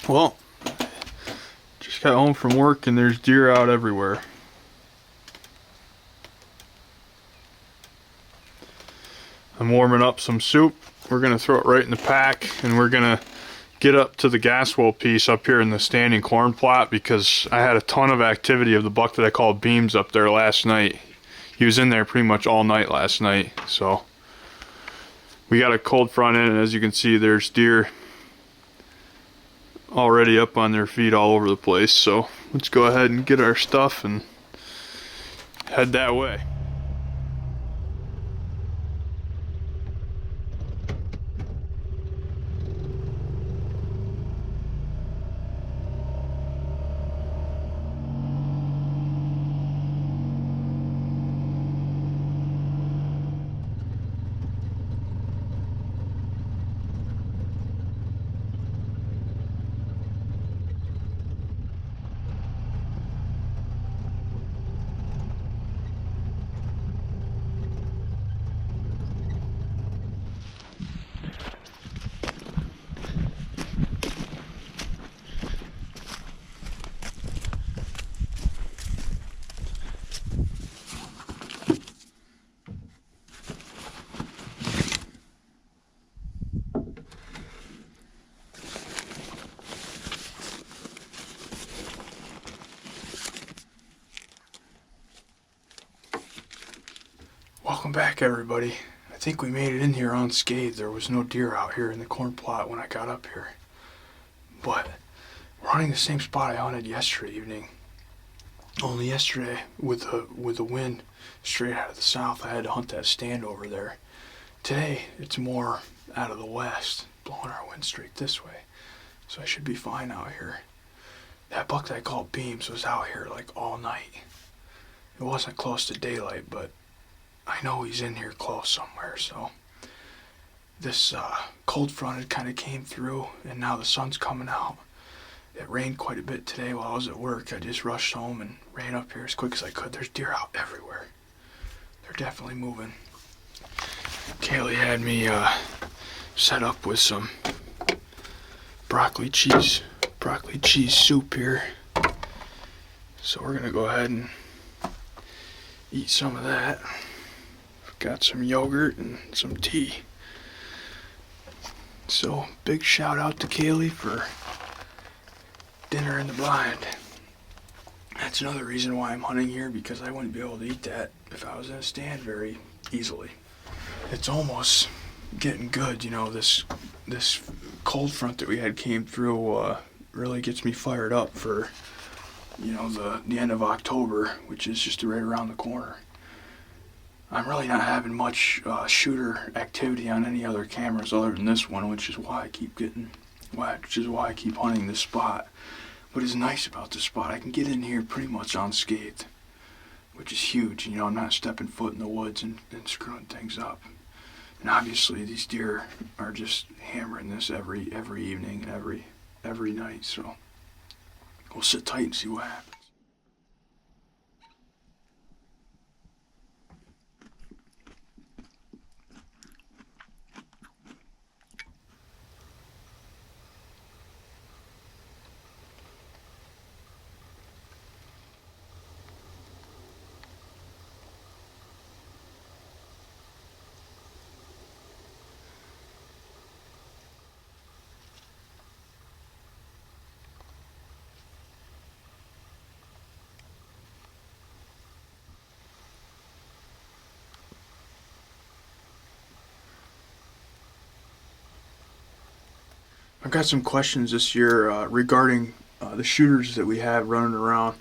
Well, just got home from work and there's deer out everywhere. I'm warming up some soup. We're gonna throw it right in the pack, and we're gonna get up to the gas well piece up here in the standing corn plot because I had a ton of activity of the buck that I called Beams up there last night. He was in there pretty much all night last night, so we got a cold front in, and as you can see, there's deer already up on their feet all over the place. So let's go ahead and get our stuff and head that way. Welcome back, everybody. I think we made it in here unscathed. There was no deer out here in the corn plot when I got up here. But we're hunting the same spot I hunted yesterday evening. Only yesterday, with the wind straight out of the south, I had to hunt that stand over there. Today, it's more out of the west, blowing our wind straight this way. So I should be fine out here. That buck that I called Beams was out here like all night. It wasn't close to daylight, but I know he's in here close somewhere. So this cold front had kind of came through, and now the sun's coming out. It rained quite a bit today while I was at work. I just rushed home and ran up here as quick as I could. There's deer out everywhere. They're definitely moving. Kaylee had me set up with some broccoli cheese soup here. So we're gonna go ahead and eat some of that. Got some yogurt and some tea. So big shout out to Kaylee for dinner in the blind. That's another reason why I'm hunting here, because I wouldn't be able to eat that if I was in a stand very easily. It's almost getting good, you know. This cold front that we had came through really gets me fired up for, you know, the end of October, which is just right around the corner. I'm really not having much shooter activity on any other cameras other than this one, which is why I keep hunting this spot. What is nice about this spot, I can get in here pretty much unscathed, which is huge. You know, I'm not stepping foot in the woods and screwing things up. And obviously these deer are just hammering this every evening and every night. So we'll sit tight and see what happens. I've got some questions this year regarding the shooters that we have running around,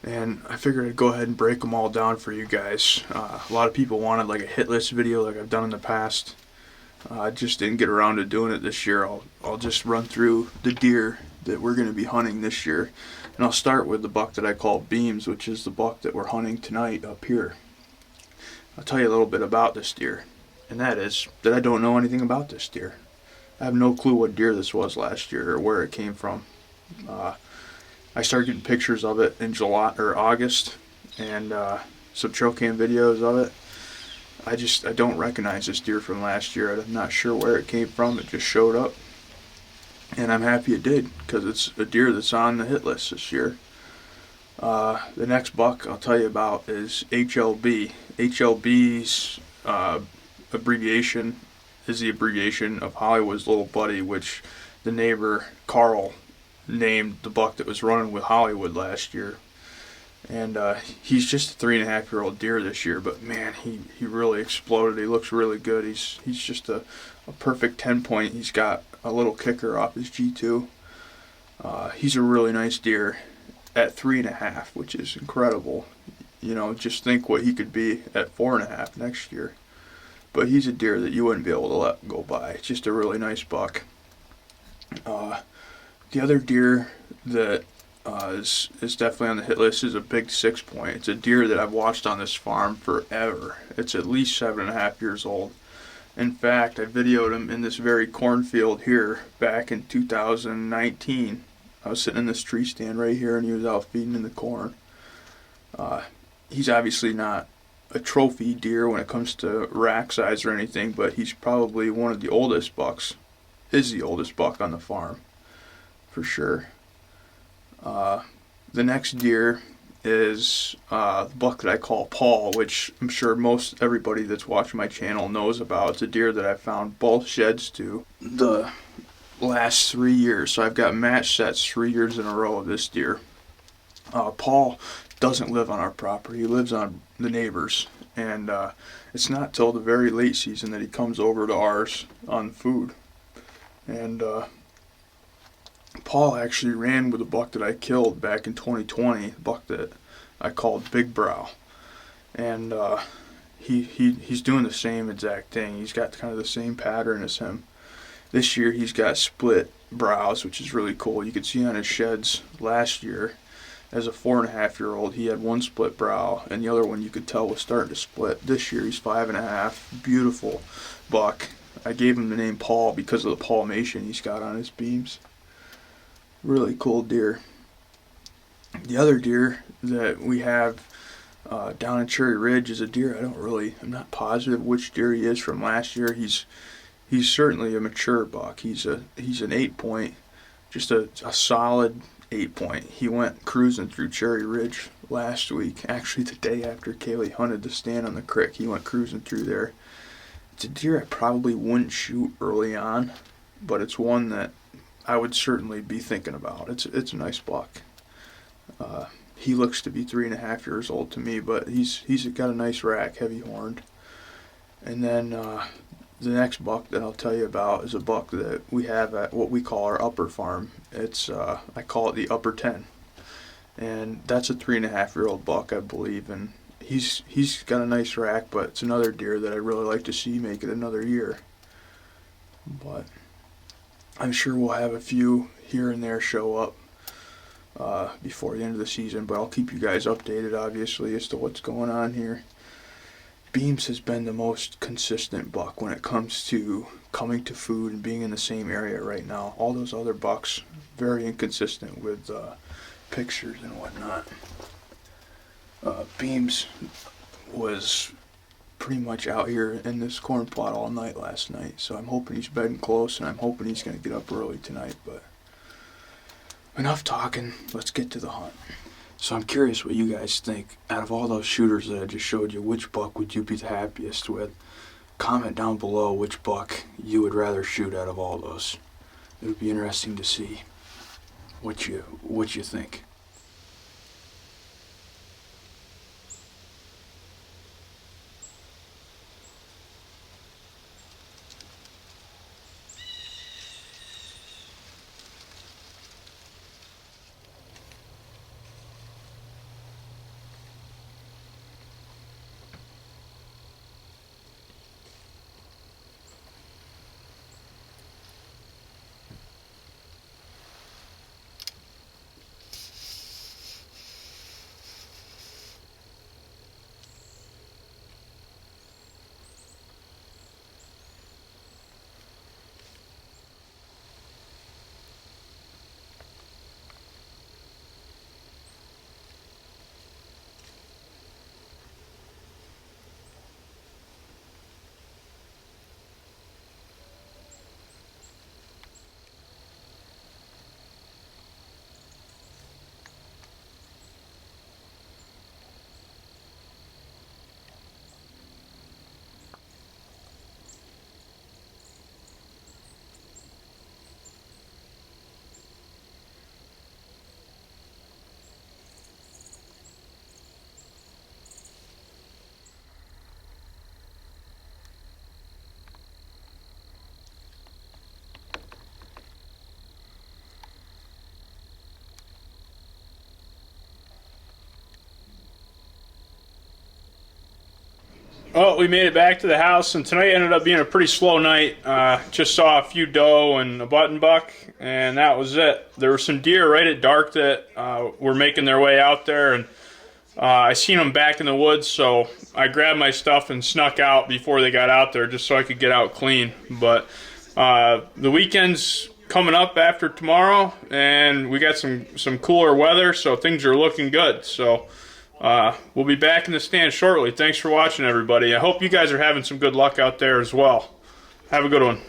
and I figured I'd go ahead and break them all down for you guys. A lot of people wanted like a hit list video like I've done in the past. I just didn't get around to doing it this year. I'll just run through the deer that we're going to be hunting this year, and I'll start with the buck that I call Beams, which is the buck that we're hunting tonight up here. I'll tell you a little bit about this deer, and that is that I don't know anything about this deer. I have no clue what deer this was last year or where it came from. I started getting pictures of it in July or August, and some trail cam videos of it. I don't recognize this deer from last year. I'm not sure where it came from. It just showed up. and I'm happy it did because it's a deer that's on the hit list this year. The next buck I'll tell you about is HLB. HLB's abbreviation is the abbreviation of Hollywood's Little Buddy, which the neighbor Carl named the buck that was running with Hollywood last year. And he's just a 3.5-year-old deer this year, but man, he really exploded. He looks really good. He's just a perfect 10-point. He's got a little kicker off his G2. He's a really nice deer at 3.5, which is incredible. You know, just think what he could be at 4.5 next year. But he's a deer that you wouldn't be able to let go by. It's just a really nice buck. The other deer that is definitely on the hit list is a big 6-point. It's a deer that I've watched on this farm forever. It's at least 7.5 years old. In fact, I videoed him in this very cornfield here back in 2019. I was sitting in this tree stand right here, and he was out feeding in the corn. He's obviously not a trophy deer when it comes to rack size or anything, but he's probably one of the oldest bucks. Is the oldest buck on the farm, for sure. The next deer is the buck that I call Paul, which I'm sure most everybody that's watching my channel knows about. It's a deer that I found both sheds to the last 3 years. So I've got match sets 3 years in a row of this deer. Paul doesn't live on our property. He lives on the neighbor's. And it's not till the very late season that he comes over to ours on food. And Paul actually ran with a buck that I killed back in 2020, a buck that I called Big Brow. And he's doing the same exact thing. He's got kind of the same pattern as him. This year he's got split brows, which is really cool. You could see on his sheds last year, as a 4.5-year-old, he had one split brow, and the other one you could tell was starting to split. This year he's 5.5. Beautiful buck. I gave him the name Paul because of the palmation he's got on his beams. Really cool deer. The other deer that we have down in Cherry Ridge is a deer I'm not positive which deer he is from last year. He's certainly a mature buck. He's an 8-point, just a solid 8-point. He went cruising through Cherry Ridge last week, actually the day after Kaylee hunted the stand on the creek. He went cruising through there. It's a deer I probably wouldn't shoot early on, but it's one that I would certainly be thinking about. It's a nice buck. He looks to be 3.5 years old to me, but he's got a nice rack, heavy horned. And then the next buck that I'll tell you about is a buck that we have at what we call our upper farm. It's I call it the upper 10, and that's a 3.5-year-old buck, I believe, and he's got a nice rack, but it's another deer that I really like to see make it another year. But I'm sure we'll have a few here and there show up before the end of the season, but I'll keep you guys updated, obviously, as to what's going on here. Beams has been the most consistent buck when it comes to coming to food and being in the same area right now. All those other bucks, very inconsistent with pictures and whatnot. Beams was pretty much out here in this corn plot all night last night, so I'm hoping he's bedding close, and I'm hoping he's going to get up early tonight. But enough talking, let's get to the hunt. So I'm curious what you guys think. Out of all those shooters that I just showed you, which buck would you be the happiest with? Comment down below which buck you would rather shoot out of all those. It would be interesting to see what you think. Well, we made it back to the house, and tonight ended up being a pretty slow night. Just saw a few doe and a button buck, and that was it. There were some deer right at dark that were making their way out there, and I seen them back in the woods, so I grabbed my stuff and snuck out before they got out there just so I could get out clean. But the weekend's coming up after tomorrow, and we got some cooler weather, so things are looking good. So we'll be back in the stand shortly. Thanks for watching, everybody. I hope you guys are having some good luck out there as well. Have a good one.